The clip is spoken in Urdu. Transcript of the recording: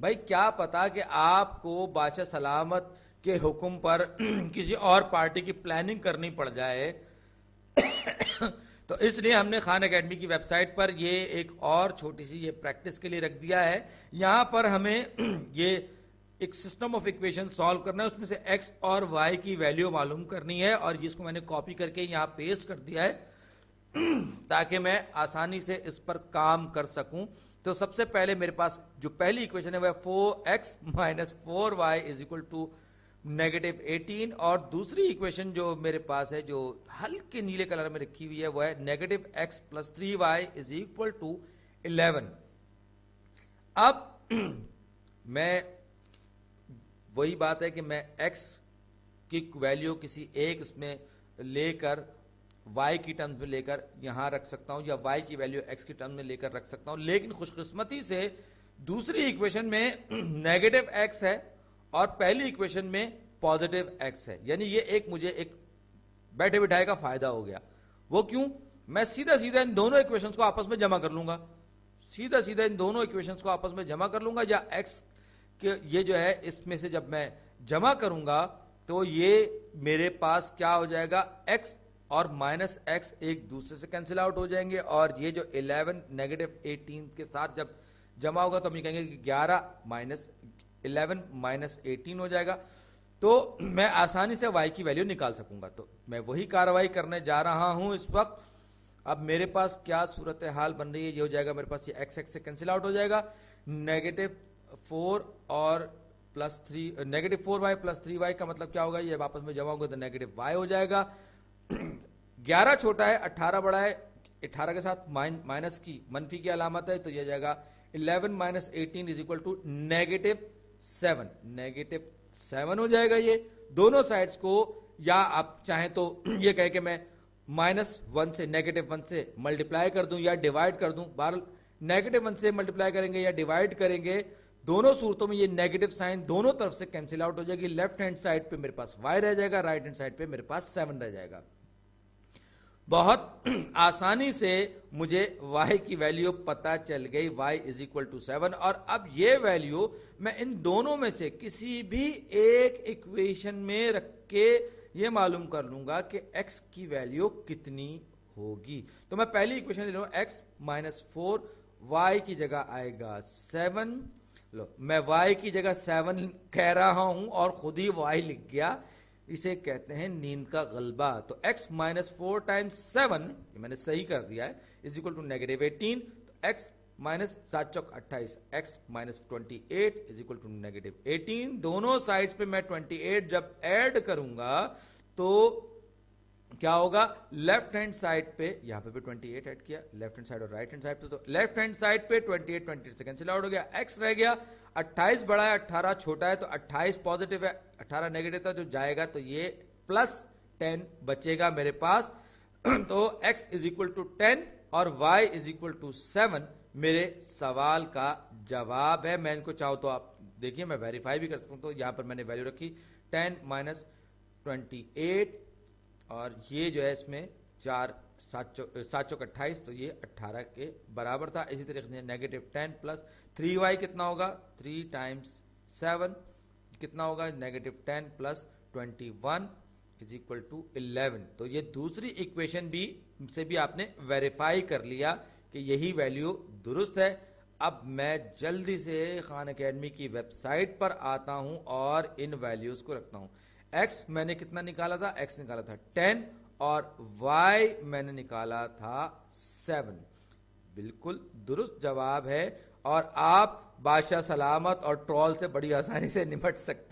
بھائی کیا پتا کہ آپ کو بادشاہ سلامت کے حکم پر کسی اور پارٹی کی پلاننگ کرنی پڑ جائے. تو اس لیے ہم نے خان اکیڈمی کی ویب سائٹ پر یہ ایک اور چھوٹی سی یہ پریکٹس کے لیے رکھ دیا ہے. یہاں پر ہمیں یہ ایک سسٹم آف ایکویشن سالو کرنا ہے, اس میں سے ایکس اور وائی کی ویلیو معلوم کرنی ہے, اور اس کو میں نے کاپی کر کے یہاں پیسٹ کر دیا ہے تاکہ میں آسانی سے اس پر کام کر سکوں. تو سب سے پہلے میرے پاس جو پہلی ایکویشن ہے وہ 4x minus 4y is equal to -18, اور دوسری ایکویشن جو میرے پاس ہے جو ہلکے نیلے کلر میں رکھی ہوئی ہے وہ ہے -x plus 3y is equal to 11. اب میں وہی بات ہے کہ میں x کی ویلیو کسی ایک اس میں لے کر y کی ٹرمز میں لے کر یہاں رکھ سکتا ہوں, یا y کی ویلیو x کی ٹرمز میں لے کر رکھ سکتا ہوں, لیکن خوش قسمتی سے دوسری ایکویشن میں -x ہے اور پہلی ایکویشن میں +x ہے. یعنی یہ ایک مجھے ایک بیٹھے بٹھائے کا فائدہ ہو گیا. وہ کیوں؟ میں سیدھا سیدھا ان دونوں ایکویشنز کو آپس میں جمع کر لوں گا, سیدھا سیدھا ان دونوں ایکویشنز کو آپس میں جمع کر لوں گا, یا x کہ یہ جو ہے اس میں سے جب میں جمع کروں گا تو یہ میرے پاس کیا ہو جائے گا, x اور -x ایک دوسرے سے کینسل آؤٹ ہو جائیں گے, اور یہ جو 11 -18 کے ساتھ جب جمع ہوگا تو ہم یہ کہیں گے کہ 11 -18 ہو جائے گا. تو میں آسانی سے y کی ویلیو نکال سکوں گا. تو میں وہی کارروائی کرنے جا رہا ہوں اس وقت. اب میرے پاس کیا صورتحال بن رہی ہے, یہ ہو جائے گا میرے پاس یہ x سے کینسل آؤٹ ہو جائے گا, -4 اور -4y plus 3y کا مطلب کیا ہوگا, یہ آپس میں جمع ہوگا تو -y ہو جائے گا. 11 چھوٹا ہے 18 بڑا ہے, 18 کے ساتھ مائنس کی منفی کی علامت ہے, تو یہ جائے گا 11 -18 is equal to -7. -7 ہو جائے گا. یہ دونوں سائڈز کو, یا آپ چاہیں تو یہ کہے کہ میں -1 سے -1 سے ملٹیپلائی کر دوں یا ڈیوائڈ کر دوں. بہرحال -1 سے ملٹیپلائی کریں گے یا ڈیوائڈ کریں گے, دونوں صورتوں میں یہ نیگیٹو سائن دونوں طرف سے کینسل آؤٹ ہو جائے گی. لیفٹ ہینڈ سائڈ پہ میرے پاس y رہ جائے گا, رائٹ ہینڈ سائڈ پہ میرے پاس 7 رہ جائے گا. بہت آسانی سے مجھے y کی ویلیو پتا چل گئی, y is equal to 7. اور اب یہ ویلیو میں ان دونوں میں سے کسی بھی ایک ایکویشن میں رکھ کے یہ معلوم کر لوں گا کہ x کی ویلیو کتنی ہوگی. تو میں پہلی ایکویشن لے لوں, x -4 y کی جگہ آئے گا 7. لو میں y کی جگہ 7 کہہ رہا ہوں اور خود ہی y لکھ گیا, اسے کہتے ہیں نیند کا غلبہ. تو x -4 ٹائمز 7, یہ میں نے صحیح کر دیا ہے, is equal to -18. تو x -7 Chowk 28, x -28 is equal to -18. دونوں سائڈز پہ میں 28 جب ایڈ کروں گا تو کیا ہوگا, لیفٹ ہینڈ سائڈ پہ یہاں پہ بھی 28 ایڈ کیا, لیفٹ ہینڈ سائڈ اور رائٹ ہینڈ سائڈ پہ, تو لیفٹ ہینڈ سائڈ پہ 28 سے کینسل آؤٹ ہو گیا, x رہ گیا, 28 بڑا ہے 18 چھوٹا ہے, تو 28 پازیٹیو ہے 18 نیگیٹو تھا, جو جائے گا تو یہ +10 بچے گا میرے پاس. تو x is equal to 10 اور y is equal to 7 میرے سوال کا جواب ہے. میں ان کو چاہوں تو آپ دیکھیے میں ویریفائی بھی کر سکتا ہوں. تو یہاں پر میں نے ویلیو رکھی 10 -28, اور یہ جو ہے اس میں 7 چوک 28, تو یہ 18 کے برابر تھا. اسی طریقے سے -10 plus 3y کتنا ہوگا, 3 ٹائمز 7 کتنا ہوگا, -10 plus 21 is equal to 11. تو یہ دوسری ایکویشن سے بھی آپ نے ویریفائی کر لیا کہ یہی ویلیو درست ہے. اب میں جلدی سے خان اکیڈمی کی ویب سائٹ پر آتا ہوں اور ان ویلیوز کو رکھتا ہوں. x میں نے کتنا نکالا تھا, x نکالا تھا 10 اور y میں نے نکالا تھا 7. بالکل درست جواب ہے, اور آپ بادشاہ سلامت اور ٹرول سے بڑی آسانی سے نمٹ سکتے